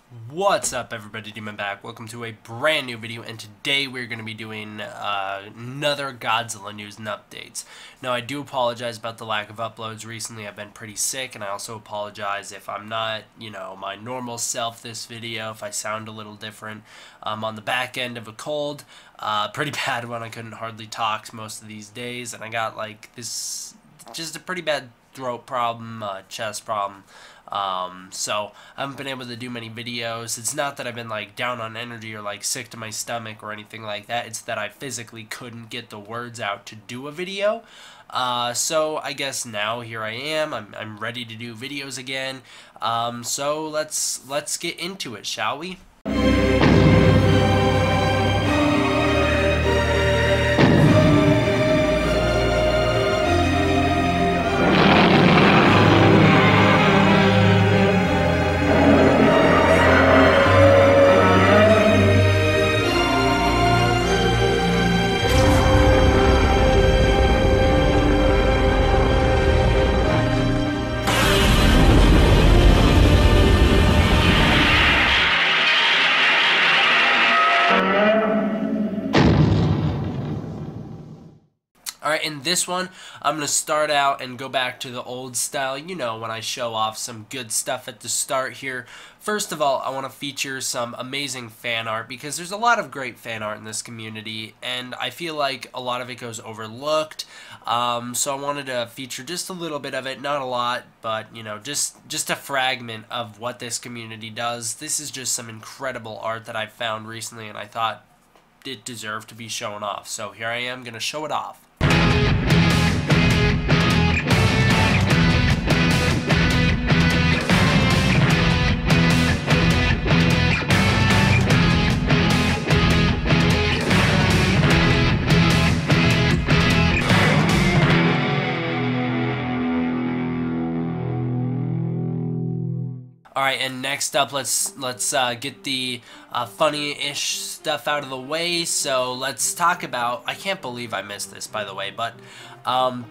What's up, everybody? Demon back. Welcome to a brand new video, and today we're going to be doing another Godzilla news and updates. Now, I do apologize about the lack of uploads recently. I've been pretty sick, and I also apologize if I'm not, my normal self this video, if I sound a little different. I'm on the back end of a cold, pretty bad one. I couldn't hardly talk most of these days, and I got like this, just a pretty bad throat problem, chest problem. So I haven't been able to do many videos. It's not that I've been like down on energy or like sick to my stomach or anything like that. It's that I physically couldn't get the words out to do a video. So I guess now here I am. I'm ready to do videos again. So let's get into it, shall we? Alright, in this one, I'm going to start out and go back to the old style, when I show off some good stuff at the start here. First of all, I want to feature some amazing fan art, because there's a lot of great fan art in this community, and I feel like a lot of it goes overlooked. So I wanted to feature just a little bit of it, not a lot, but, just a fragment of what this community does. This is just some incredible art that I found recently, and I thought it deserved to be shown off. So here I am, going to show it off. Alright, and next up, let's get the funny-ish stuff out of the way. So let's talk about, I can't believe I missed this, by the way, but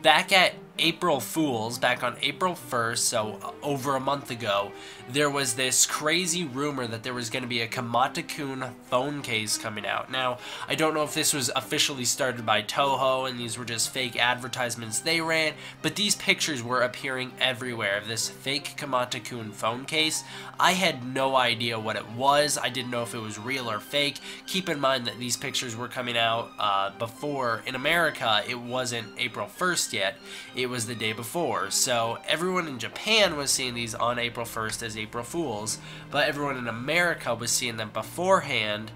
back at April Fool's, back on April 1st, so over a month ago, there was this crazy rumor that there was going to be a Kamata-kun phone case coming out. Now, I don't know if this was officially started by Toho and these were just fake advertisements they ran, but these pictures were appearing everywhere of this fake Kamata-kun phone case. I had no idea what it was. I didn't know if it was real or fake. Keep in mind that these pictures were coming out before, in America, it wasn't April 1st yet. It was the day before, so everyone in Japan was seeing these on April 1st as April Fools, but everyone in America was seeing them beforehand,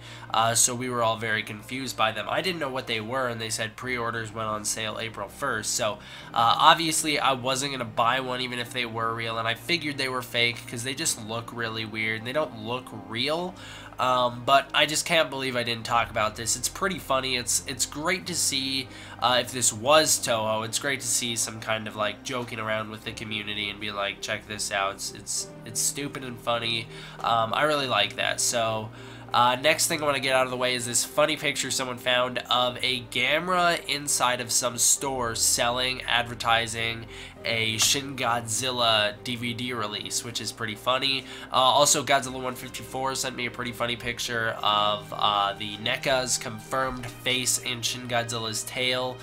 so we were all very confused by them. I didn't know what they were, and they said pre-orders went on sale April 1st, so obviously I wasn't going to buy one even if they were real, and I figured they were fake because they just look really weird. They don't look real. But I just can't believe I didn't talk about this. It's pretty funny. It's great to see, if this was Toho, it's great to see some kind of like joking around with the community and be like, check this out. It's stupid and funny. I really like that. So next thing I want to get out of the way is this funny picture someone found of a Gamera inside of some store selling, advertising a Shin Godzilla DVD release, which is pretty funny. Also, Godzilla 154 sent me a pretty funny picture of the NECA's confirmed face in Shin Godzilla's tail.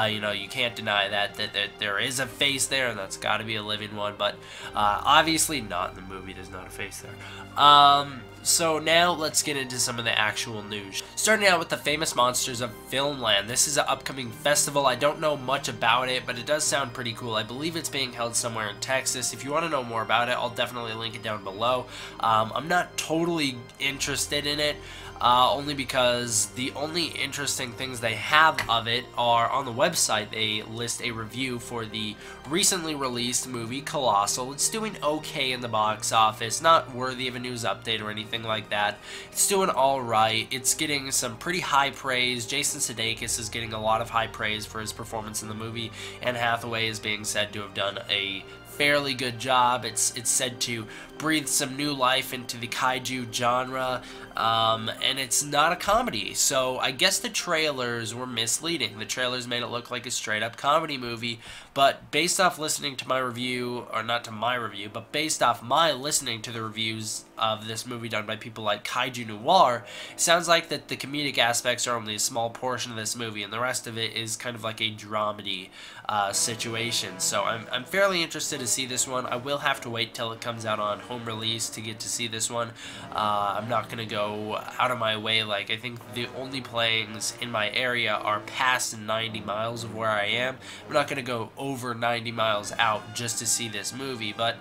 You can't deny that there is a face there, and that's got to be a living one, but obviously not in the movie. There's not a face there. So now let's get into some of the actual news. Starting out with the famous monsters of Filmland. This is an upcoming festival. I don't know much about it, but it does sound pretty cool. I believe it's being held somewhere in Texas. If you want to know more about it, I'll definitely link it down below. I'm not totally interested in it. Only because the only interesting things they have of it are on the website. They list a review for the recently released movie Colossal. It's doing okay in the box office, not worthy of a news update or anything like that. It's doing alright. It's getting some pretty high praise. Jason Sudeikis is getting a lot of high praise for his performance in the movie, and Hathaway is being said to have done a fairly good job. It's said to breathed some new life into the kaiju genre, and it's not a comedy. So I guess the trailers were misleading. The trailers made it look like a straight up comedy movie, but based off listening to my review, or not to my review, but based off my listening to the reviews of this movie done by people like Kaiju Noir, it sounds like that the comedic aspects are only a small portion of this movie, and the rest of it is kind of like a dramedy situation. So I'm fairly interested to see this one. I will have to wait till it comes out on home release to get to see this one. I'm not going to go out of my way. Like, I think the only playings in my area are past 90 miles of where I am. I'm not going to go over 90 miles out just to see this movie, but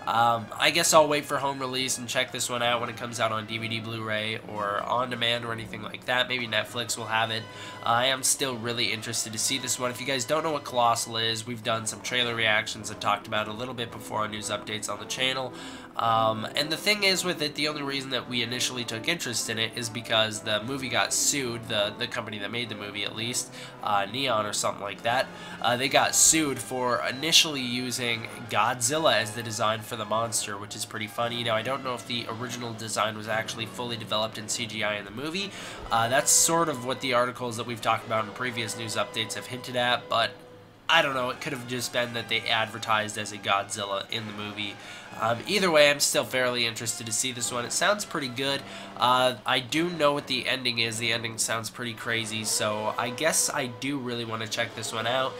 I guess I'll wait for home release and check this one out when it comes out on DVD, Blu-ray, or on demand or anything like that. Maybe Netflix will have it. I am still really interested to see this one. If you guys don't know what Colossal is, we've done some trailer reactions and talked about it a little bit before on news updates on the channel. And the thing is with it, the only reason that we initially took interest in it is because the movie got sued, the company that made the movie at least, Neon or something like that. They got sued for initially using Godzilla as the design for the monster, which is pretty funny. Now, I don't know if the original design was actually fully developed in CGI in the movie. That's sort of what the articles that we've talked about in previous news updates have hinted at, but I don't know, it could have just been that they advertised as a Godzilla in the movie. Either way, I'm still fairly interested to see this one. It sounds pretty good. I do know what the ending is. The ending sounds pretty crazy, so I guess I do really want to check this one out.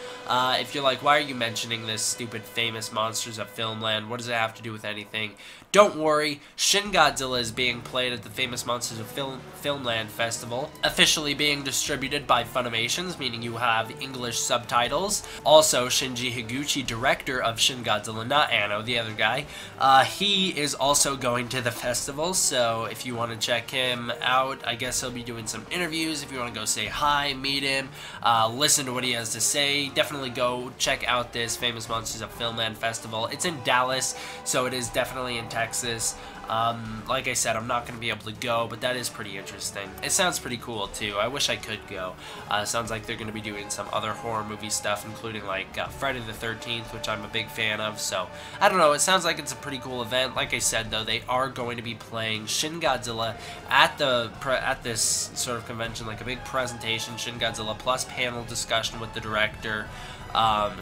If you're like, why are you mentioning this stupid famous monsters of Filmland? What does it have to do with anything? Don't worry, Shin Godzilla is being played at the Famous Monsters of Filmland Festival, officially being distributed by Funimations, meaning you have English subtitles. Also, Shinji Higuchi, director of Shin Godzilla, not Anno, the other guy, he is also going to the festival, so if you want to check him out, I guess he'll be doing some interviews. If you want to go say hi, meet him, listen to what he has to say, definitely go check out this Famous Monsters of Filmland Festival. It's in Dallas, so it is definitely in Texas. Like I said, I'm not going to be able to go, but that is pretty interesting. It sounds pretty cool, too. I wish I could go. Sounds like they're going to be doing some other horror movie stuff, including, like, Friday the 13th, which I'm a big fan of, so I don't know. It sounds like it's a pretty cool event. Like I said, though, they are going to be playing Shin Godzilla at this sort of convention, like a big presentation, Shin Godzilla, plus panel discussion with the director.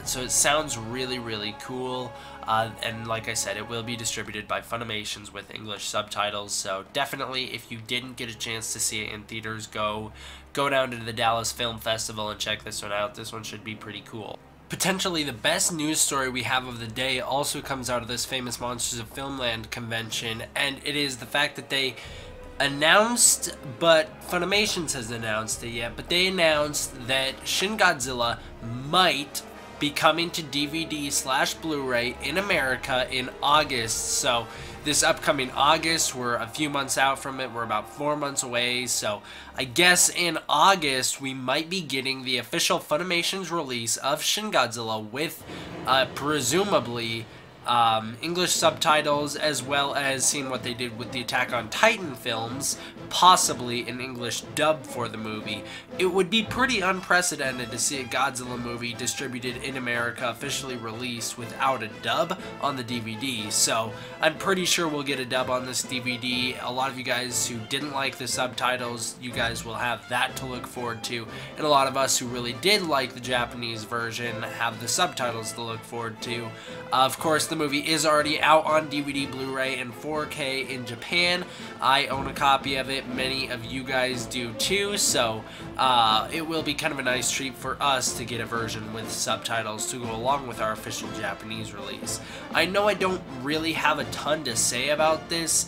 So it sounds really, really cool. And like I said, it will be distributed by Funimations with English subtitles, so definitely if you didn't get a chance to see it in theaters, go down to the Dallas Film Festival and check this one out. This one should be pretty cool. Potentially the best news story we have of the day also comes out of this Famous Monsters of Filmland convention, and it is the fact that they announced, but Funimations hasn't announced it yet, but they announced that Shin Godzilla might be coming to DVD/Blu-ray in America in August. So this upcoming August, we're a few months out from it. We're about 4 months away. So I guess in August we might be getting the official Funimations release of Shin Godzilla with presumably English subtitles, as well as seeing what they did with the Attack on Titan films, possibly an English dub for the movie. It would be pretty unprecedented to see a Godzilla movie distributed in America, officially released without a dub on the DVD, so I'm pretty sure we'll get a dub on this DVD. A lot of you guys who didn't like the subtitles, you guys will have that to look forward to, and a lot of us who really did like the Japanese version have the subtitles to look forward to. Of course, the movie is already out on DVD, Blu-ray, and 4K in Japan. I own a copy of it. Many of you guys do too, so it will be kind of a nice treat for us to get a version with subtitles to go along with our official Japanese release. I know I don't really have a ton to say about this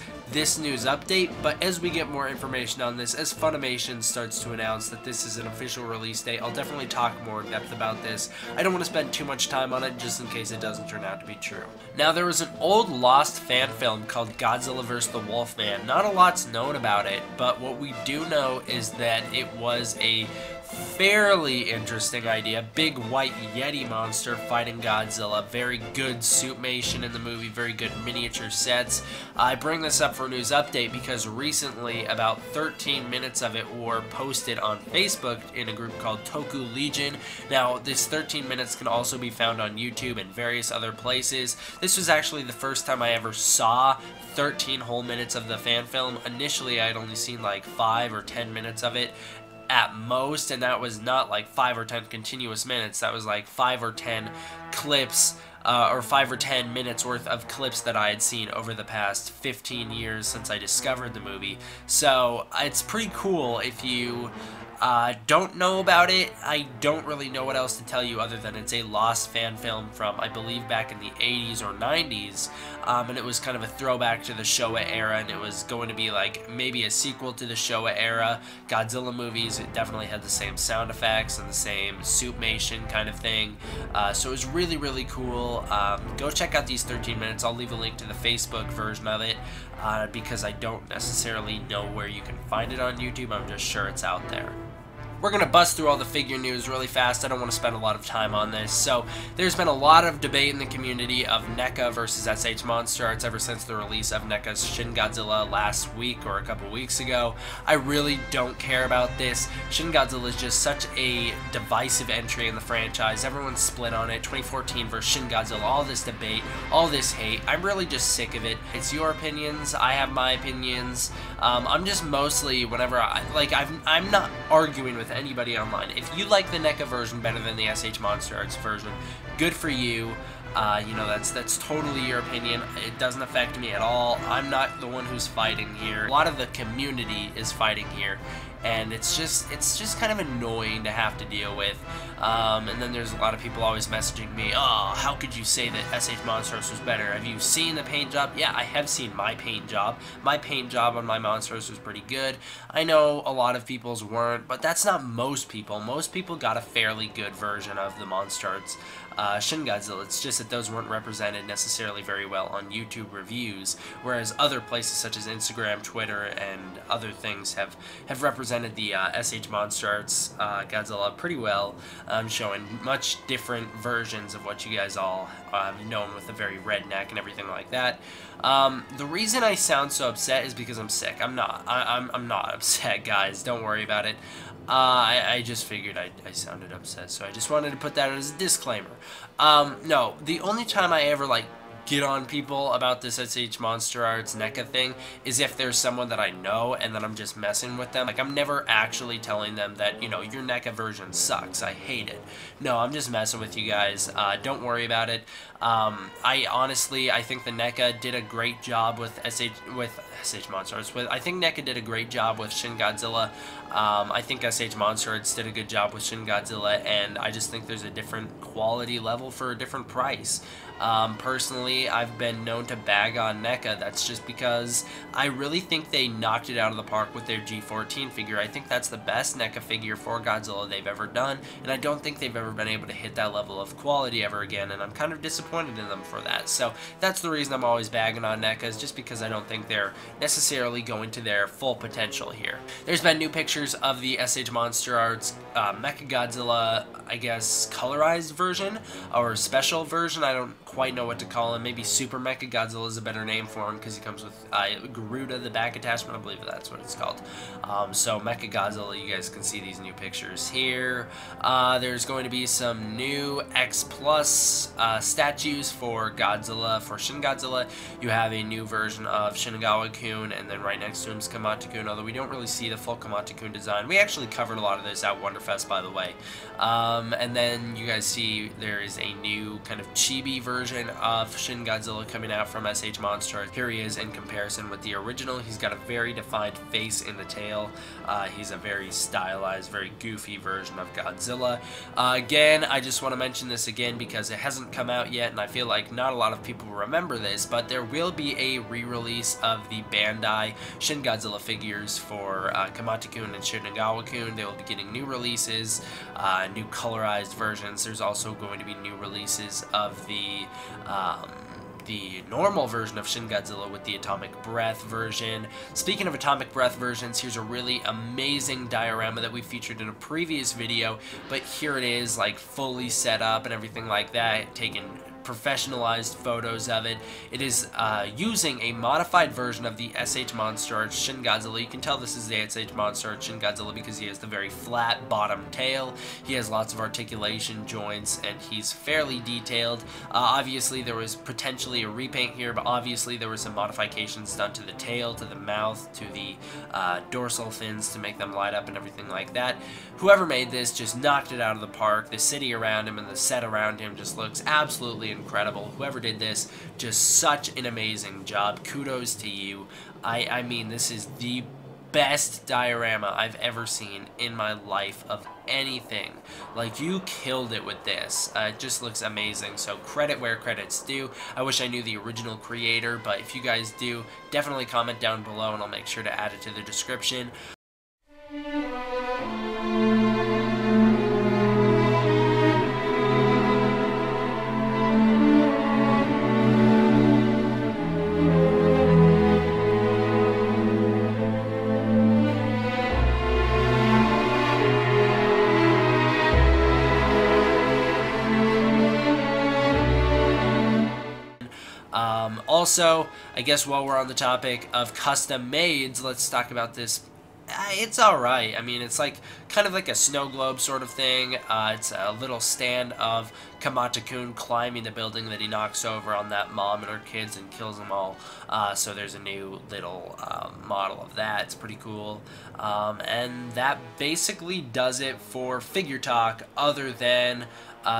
news update, but as we get more information on this, as Funimation starts to announce that this is an official release date, I'll definitely talk more in depth about this. I don't want to spend too much time on it just in case it doesn't turn out to be true. Now, there was an old lost fan film called Godzilla vs the Wolfman. Not a lot's known about it, but what we do know is that it was a fairly interesting idea. Big white Yeti monster fighting Godzilla. Very good suitmation in the movie. Very good miniature sets. I bring this up up for a news update because recently about 13 minutes of it were posted on Facebook in a group called Toku Legion. Now, this 13 minutes can also be found on YouTube and various other places. This was actually the first time I ever saw 13 whole minutes of the fan film. Initially, I had only seen like 5 or 10 minutes of it at most, and that was not like 5 or 10 continuous minutes. That was like 5 or 10 clips, or 5 or 10 minutes worth of clips that I had seen over the past 15 years since I discovered the movie. So it's pretty cool. If you don't know about it, I don't really know what else to tell you other than it's a lost fan film from, I believe, back in the 80s or 90s, and it was kind of a throwback to the Showa era, and it was going to be like maybe a sequel to the Showa era Godzilla movies. It definitely had the same sound effects and the same suitmation kind of thing, so it was really, really cool. Go check out these 13 minutes. I'll leave a link to the Facebook version of it, because I don't necessarily know where you can find it on YouTube. I'm just sure it's out there. We're going to bust through all the figure news really fast. I don't want to spend a lot of time on this. So there's been a lot of debate in the community of NECA versus SH Monster Arts ever since the release of NECA's Shin Godzilla last week or a couple weeks ago. I really don't care about this. Shin Godzilla is just such a divisive entry in the franchise. Everyone's split on it. 2014 versus Shin Godzilla, all this debate, all this hate. I'm really just sick of it. It's your opinions. I have my opinions. I'm just mostly, whenever I'm not arguing with anybody online. If you like the NECA version better than the SH Monster Arts version, good for you. You know, that's totally your opinion. It doesn't affect me at all. I'm not the one who's fighting here. A lot of the community is fighting here, and it's just kind of annoying to have to deal with. And then there's a lot of people always messaging me, oh, how could you say that SH Monster Arts was better? Have you seen the paint job? Yeah, I have seen my paint job. My paint job on my Monster Arts was pretty good. I know a lot of people's weren't, but that's not most people. Most people got a fairly good version of the Monster Arts Shin Godzilla. It's just that those weren't represented necessarily very well on YouTube reviews, whereas other places such as Instagram, Twitter, and other things have represented the SH Monster Arts Godzilla pretty well, showing much different versions of what you guys all have known with the very red neck and everything like that. The reason I sound so upset is because I'm sick. I'm not upset, guys. Don't worry about it. I just figured I sounded upset, so I just wanted to put that as a disclaimer. No, the only time I ever, like, get on people about this SH Monster Arts NECA thing is if there's someone that I know and then I'm just messing with them. Like, I'm never actually telling them that, you know, your NECA version sucks, I hate it. No, I'm just messing with you guys. Don't worry about it. I honestly think the NECA did a great job with SH Monster Arts. I think NECA did a great job with Shin Godzilla. I think SH Monster Arts did a good job with Shin Godzilla, and I just think there's a different quality level for a different price. Personally, I've been known to bag on NECA. That's just because I really think they knocked it out of the park with their G14 figure. I think that's the best NECA figure for Godzilla they've ever done, and I don't think they've ever been able to hit that level of quality ever again, and I'm kind of disappointed in them for that. So that's the reason I'm always bagging on NECA, is just because I don't think they're necessarily going to their full potential here. There's been new pictures of the SH Monster Arts Mechagodzilla, I guess, colorized version, or special version. I don't quite know what to call him. Maybe Super Mechagodzilla is a better name for him, because he comes with Garuda, the back attachment. I believe that's what it's called. So Mechagodzilla, you guys can see these new pictures here. There's going to be some new X Plus statues for Godzilla, for Shin Godzilla. You have a new version of Shinagawa-kun, and then right next to him is Kamata-kun, although we don't really see the full Kamata-kun design. We actually covered a lot of this at Wonderfest, by the way. And then you guys see there is a new kind of chibi version of Shin Godzilla coming out from SH Monster Arts. Here he is in comparison with the original. He's got a very defined face in the tail. He's a very stylized, very goofy version of Godzilla. Again, I just want to mention this again because it hasn't come out yet, and I feel like not a lot of people remember this, but there will be a re-release of the Bandai Shin Godzilla figures for Kamata-kun and Shinagawa-kun. They will be getting new releases, new colorized versions. There's also going to be new releases of the normal version of Shin Godzilla with the Atomic Breath version. Speaking of Atomic Breath versions, here's a really amazing diorama that we featured in a previous video, but here it is, like, fully set up and everything like that, taken professionalized photos of it. It is using a modified version of the SH Monster Arch Shin Godzilla. You can tell this is the SH Monster Arch Shin Godzilla because he has the very flat bottom tail. He has lots of articulation joints, and he's fairly detailed. Obviously, there was potentially a repaint here, but obviously there were some modifications done to the tail, to the mouth, to the dorsal fins to make them light up and everything like that. Whoever made this just knocked it out of the park. The city around him and the set around him just looks absolutely incredible. Whoever did this, just such an amazing job. Kudos to you. I mean, this is the best diorama I've ever seen in my life of anything. Like, you killed it with this. It just looks amazing, so credit where credit's due. I wish I knew the original creator, but if you guys do, definitely comment down below and I'll make sure to add it to the description. Also, I guess while we're on the topic of custom mades, let's talk about this. It's alright. I mean, it's like kind of like a snow globe sort of thing. It's a little stand of Kamata-kun climbing the building that he knocks over on that mom and her kids and kills them all. So there's a new little model of that. It's pretty cool. And that basically does it for figure talk, other than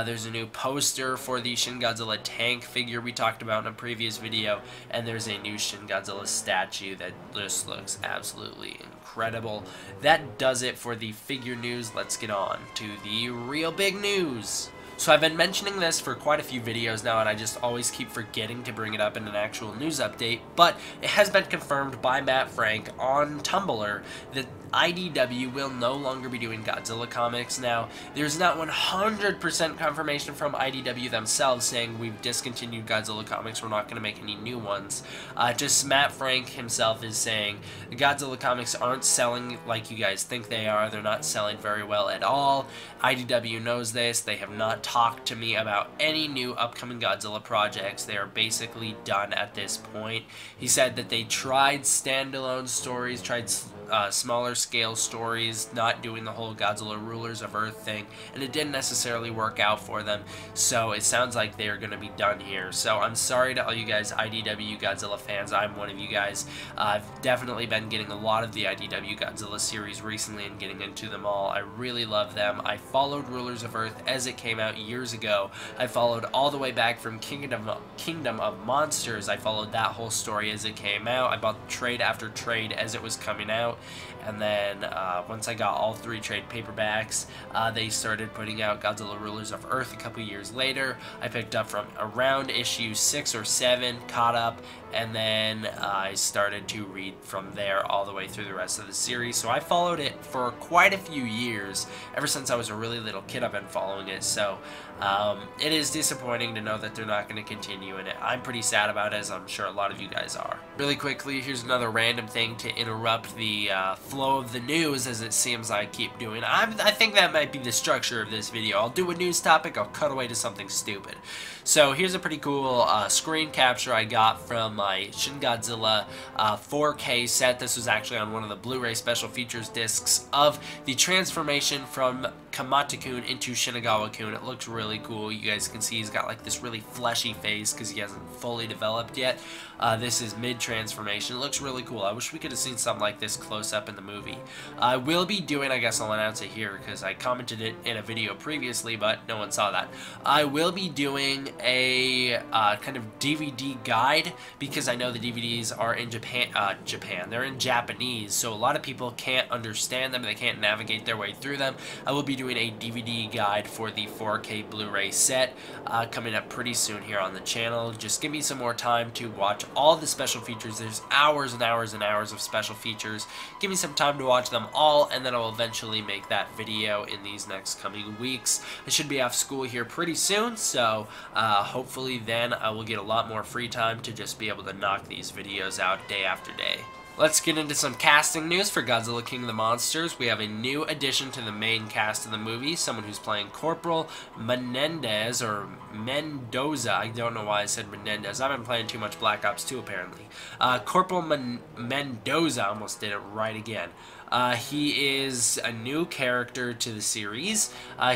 there's a new poster for the Shin Godzilla tank figure we talked about in a previous video, and there's a new Shin Godzilla statue that just looks absolutely incredible. That does it for the figure news. Let's get on to the real big news. So I've been mentioning this for quite a few videos now, and I just always keep forgetting to bring it up in an actual news update, but it has been confirmed by Matt Frank on Tumblr that IDW will no longer be doing Godzilla comics. Now, there's not 100% confirmation from IDW themselves saying we've discontinued Godzilla comics, we're not going to make any new ones. Just Matt Frank himself is saying the Godzilla comics aren't selling like you guys think they are. They're not selling very well at all. IDW knows this. They have not talked to me about any new upcoming Godzilla projects. They are basically done at this point. He said that they tried standalone stories, tried smaller scale stories, not doing the whole Godzilla Rulers of Earth thing, and it didn't necessarily work out for them, so it sounds like they are going to be done here. So I'm sorry to all you guys IDW Godzilla fans. I'm one of you guys. I've definitely been getting a lot of the IDW Godzilla series recently and getting into them all. I really love them. I followed Rulers of Earth as it came out years ago. I followed all the way back from Kingdom of Monsters. I followed that whole story as it came out. I bought trade after trade as it was coming out. And then once I got all 3 trade paperbacks, they started putting out Godzilla Rulers of Earth a couple years later. I picked up from around issue 6 or 7, caught up, and then I started to read from there all the way through the rest of the series. So I followed it for quite a few years. Ever since I was a really little kid, I've been following it. So it is disappointing to know that they're not going to continue in it. I'm pretty sad about it, as I'm sure a lot of you guys are. Really quickly, here's another random thing to interrupt the flow of the news, as it seems I keep doing. I think that might be the structure of this video. I'll do a news topic, I'll cut away to something stupid. So here's a pretty cool screen capture I got from my Shin Godzilla 4K set. This was actually on one of the Blu-ray special features discs of the transformation from Kamata-kun into Shinagawa-kun. It looks really cool. You guys can see he's got like this really fleshy face because he hasn't fully developed yet. This is mid-transformation. It looks really cool. I wish we could have seen something like this close up in the movie. I will be doing, I guess I'll announce it here because I commented it in a video previously, but no one saw that. I will be doing a kind of DVD guide because I know the DVDs are in Japan. They're in Japanese, so a lot of people can't understand them. They can't navigate their way through them. I will be doing a DVD guide for the 4K Blu-ray set coming up pretty soon here on the channel. Just give me some more time to watch all the special features. There's hours and hours and hours of special features. Give me some time to watch them all, and then I will eventually make that video in these next coming weeks. I should be off school here pretty soon, so hopefully then I will get a lot more free time to just be able to knock these videos out day after day. Let's get into some casting news for Godzilla King of the Monsters. We have a new addition to the main cast of the movie, someone who's playing Corporal Menendez, or Mendoza. I don't know why I said Menendez. I've been playing too much Black Ops 2 apparently. Corporal Mendoza, almost did it right again. He is a new character to the series.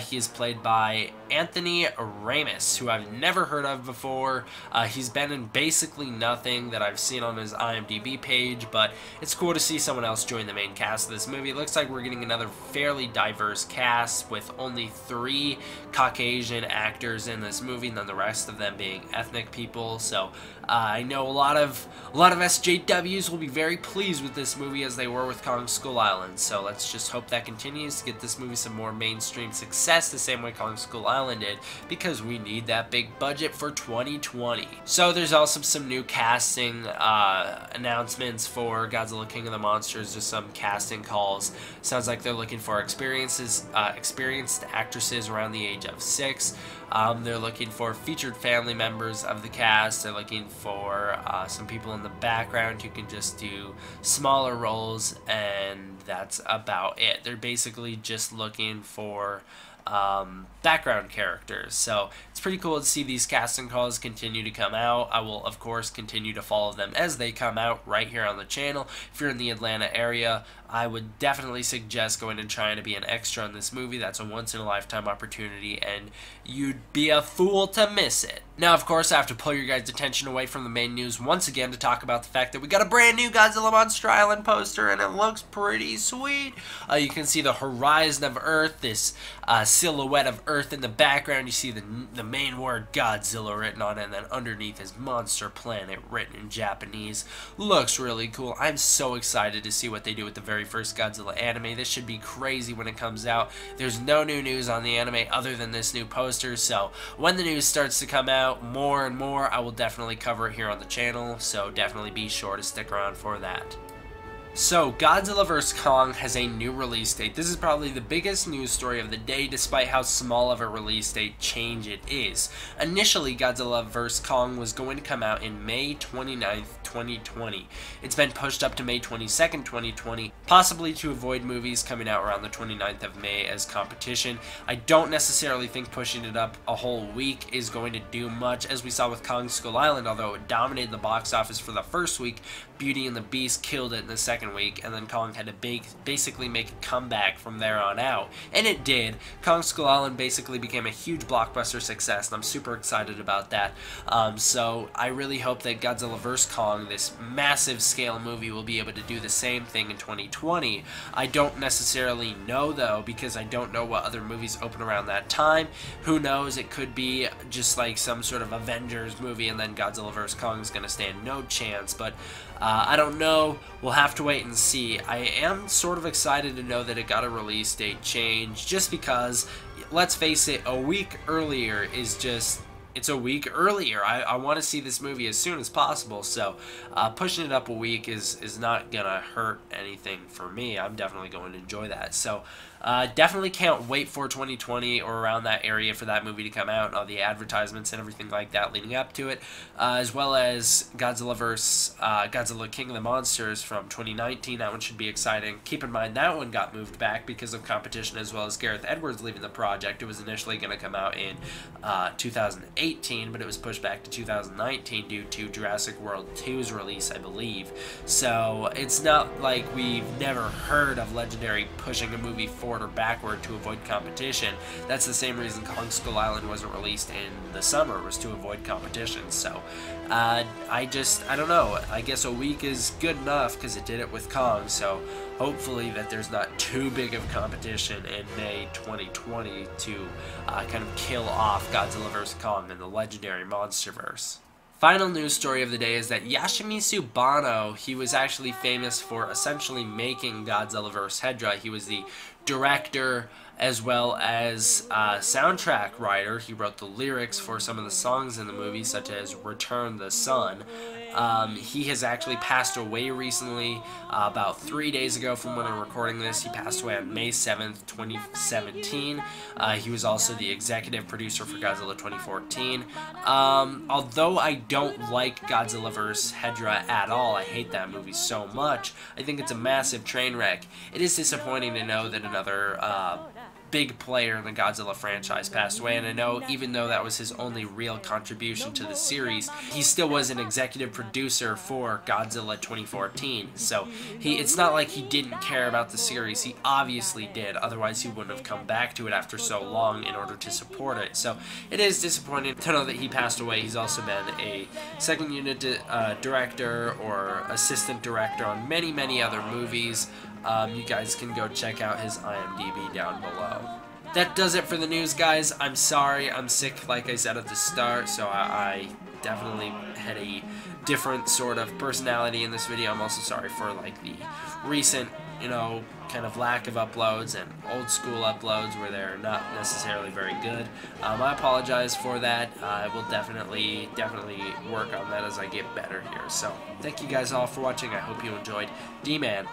He is played by Anthony Ramis, who I've never heard of before. He's been in basically nothing that I've seen on his IMDb page, but it's cool to see someone else join the main cast of this movie. It looks like we're getting another fairly diverse cast with only 3 Caucasian actors in this movie, and then the rest of them being ethnic people. So I know a lot of SJWs will be very pleased with this movie as they were with Kong Skull Island. So let's just hope that continues to get this movie some more mainstream success the same way Kong Skull Island did, because we need that big budget for 2020. So there's also some new casting announcements for Godzilla King of the Monsters. Just some casting calls. Sounds like they're looking for experienced actresses around the age of 6. They're looking for featured family members of the cast. They're looking for some people in the background who can just do smaller roles, and that's about it. They're basically just looking for background characters. So it's pretty cool to see these casting calls continue to come out. I will, of course, continue to follow them as they come out right here on the channel. If you're in the Atlanta area, I would definitely suggest going and trying to be an extra in this movie. That's a once-in-a-lifetime opportunity, and you'd be a fool to miss it. Now, of course, I have to pull your guys' attention away from the main news once again to talk about the fact that we got a brand new Godzilla Monster Island poster, and it looks pretty sweet. You can see the horizon of Earth, this silhouette of Earth in the background. You see the main word Godzilla written on it, and then underneath is Monster Planet written in Japanese. Looks really cool. I'm so excited to see what they do with the very first Godzilla anime. This should be crazy when it comes out. There's no new news on the anime other than this new poster, so when the news starts to come out more and more, I will definitely cover it here on the channel, so definitely be sure to stick around for that. So, Godzilla vs. Kong has a new release date. This is probably the biggest news story of the day, despite how small of a release date change it is. Initially, Godzilla vs. Kong was going to come out in May 29th, 2020. It's been pushed up to May 22nd, 2020, possibly to avoid movies coming out around the 29th of May as competition. I don't necessarily think pushing it up a whole week is going to do much, as we saw with Kong Skull Island. Although it dominated the box office for the first week, Beauty and the Beast killed it in the second week, and then Kong had to basically make a comeback from there on out. And it did. Kong Skull Island basically became a huge blockbuster success, and I'm super excited about that. So I really hope that Godzilla vs. Kong, this massive scale movie, will be able to do the same thing in 2020. I don't necessarily know, though, because I don't know what other movies open around that time. Who knows? It could be just like some sort of Avengers movie, and then Godzilla vs. Kong is going to stand no chance, but I don't know. We'll have to wait and see. I am sort of excited to know that it got a release date change, just because, let's face it, a week earlier is just... It's a week earlier. I want to see this movie as soon as possible, so pushing it up a week is not gonna hurt anything for me. I'm definitely going to enjoy that. So definitely can't wait for 2020 or around that area for that movie to come out, and all the advertisements and everything like that leading up to it, as well as Godzilla King of the Monsters from 2019. That one should be exciting. Keep in mind that one got moved back because of competition, as well as Gareth Edwards leaving the project. It was initially going to come out in 2018, but it was pushed back to 2019 due to Jurassic World 2's release, I believe. So it's not like we've never heard of Legendary pushing a movie forward or backward to avoid competition. That's the same reason Kong Skull Island wasn't released in the summer, was to avoid competition. So I don't know. I guess a week is good enough because it did it with Kong, so hopefully that there's not too big of competition in May 2020 to kind of kill off Godzilla vs. Kong in the Legendary Monsterverse. Final news story of the day is that Yoshimitsu Banno, he was actually famous for essentially making Godzilla vs. Hedra. He was the director as well as soundtrack writer. He wrote the lyrics for some of the songs in the movie, such as Return the Sun. He has actually passed away recently, about 3 days ago from when I'm recording this. He passed away on May 7th, 2017. He was also the executive producer for Godzilla 2014. Although I don't like Godzilla vs. Hedra at all, I hate that movie so much, I think it's a massive train wreck. It is disappointing to know that another big player in the Godzilla franchise passed away, and I know even though that was his only real contribution to the series, he still was an executive producer for Godzilla 2014, so it's not like he didn't care about the series. He obviously did, otherwise he wouldn't have come back to it after so long in order to support it. So it is disappointing to know that he passed away. He's also been a second unit director or assistant director on many other movies. You guys can go check out his IMDb down below. That does it for the news, guys. I'm sorry, I'm sick like I said at the start, so I definitely had a different sort of personality in this video. I'm also sorry for like the recent, kind of lack of uploads and old school uploads where they're not necessarily very good. I apologize for that. I will definitely work on that as I get better here. So thank you guys all for watching. I hope you enjoyed. D-Man